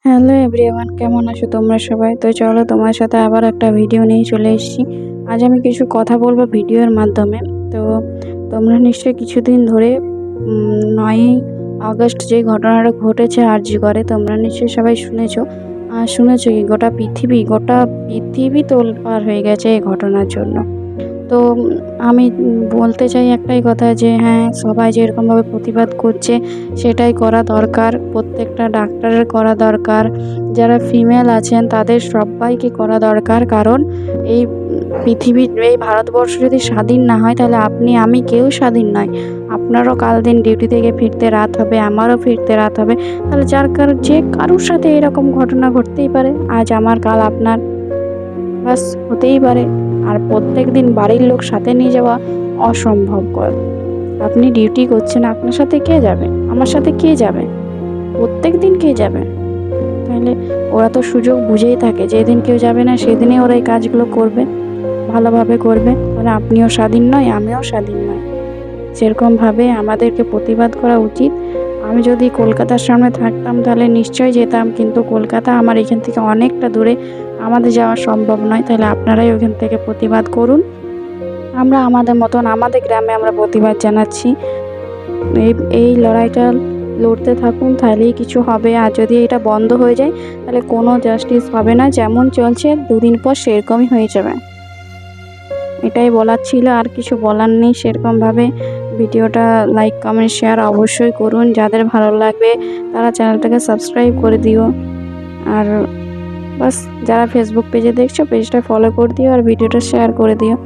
Hello everyone, কেমন আছো তোমরা সবাই? তো চলো তোমার সাথে আবার একটা ভিডিও নিয়ে চলে এসেছি। আজ আমি কিছু কথা বলবো ভিডিওর মাধ্যমে। তো তোমরা নিশ্চয়ই কিছুদিন ধরে 9ই আগস্ট যে ঘটনাটা ঘটেছে আরজি করে, তোমরা নিশ্চয়ই সবাই শুনেছো। আর শুনেছো কি গোটা পৃথিবী তোলপাড় হয়ে গেছে এই ঘটনার জন্য। তো আমি বলতে চাই একটাই কথা যে হ্যাঁ, সবাই যেরকমভাবে প্রতিবাদ করছে সেটাই করা দরকার। প্রত্যেকটা ডাক্তারের করা দরকার, যারা ফিমেল আছেন তাদের সব্বাইকে করা দরকার। কারণ এই পৃথিবীর এই ভারতবর্ষ যদি স্বাধীন না হয় তাহলে আপনি আমি কেউ স্বাধীন নয়। আপনারও কাল দিন ডিউটি থেকে ফিরতে রাত হবে, আমারও ফিরতে রাত হবে। তাহলে যে কারোর সাথে এরকম ঘটনা ঘটতেই পারে, আজ আমার কাল আপনার, বাস হতেই পারে। আর প্রত্যেকদিন বাড়ির লোক সাথে নিয়ে যাওয়া অসম্ভবকর। আপনি ডিউটি করছেন, আপনার সাথে কে যাবে? আমার সাথে কে যাবে? প্রত্যেকদিন কে যাবে? তাহলে ওরা তো সুযোগ বুঝেই থাকে, যেদিন কেউ যাবে না সেদিনই ওরা এই কাজগুলো করবে, ভালোভাবে করবে। তাহলে আপনিও স্বাধীন নয়, আমিও স্বাধীন নয়। সেরকমভাবে আমাদেরকে প্রতিবাদ করা উচিত। আমি যদি কলকাতার সামনে থাকতাম তাহলে নিশ্চয়ই যেতাম, কিন্তু কলকাতা আমার এখান থেকে অনেকটা দূরে, আমাদের যাওয়া সম্ভব নয়। তাহলে আপনারাই ওখান থেকে প্রতিবাদ করুন। আমরা আমাদের মতন আমাদের গ্রামে আমরা প্রতিবাদ জানাচ্ছি। এই এই লড়াইটা লড়তে থাকুন, তাহলেই কিছু হবে। আর যদি এটা বন্ধ হয়ে যায় তাহলে কোনো জাস্টিস হবে না, যেমন চলছে দুদিন পর সেরকমই হয়ে যাবে। এটাই বলার ছিল, আর কিছু বলার নেই সেরকমভাবে। ভিডিওটা লাইক কমেন্ট শেয়ার অবশ্যই করুন, যাদের ভালো লাগবে তারা চ্যানেলটাকে সাবস্ক্রাইব করে দিও। আর বাস, যারা ফেসবুক পেজে দেখছো পেজটা ফলো করে দিও আর ভিডিওটা শেয়ার করে দিও।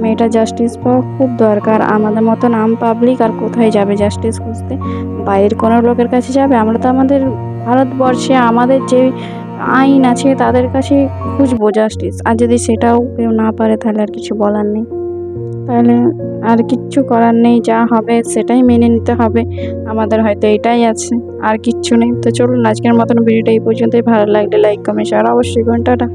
মেয়েটা জাস্টিস পাওয়া খুব দরকার। আমাদের মতন আম পাবলিক আর কোথায় যাবে জাস্টিস খুঁজতে? বাইরের কোনো লোকের কাছে যাবে? আমরা তো আমাদের ভারতবর্ষে আমাদের যে আইন আছে তাদের কাছে খুঁজবো জাস্টিস। আর যদি সেটাও কেউ না পারে তাহলে আর কিছু বলার নেই। তাহলে আর কিচ্ছু করার নেই, যা হবে সেটাই মেনে নিতে হবে। আমাদের হয়তো এটাই আছে, আর কিচ্ছু নেই। তো চলুন আজকের মতন ভিডিওটা এই পর্যন্তই। ভালো লাগলে লাইক কমেন্ট শেয়ার অবশ্যই করুন। টাটা।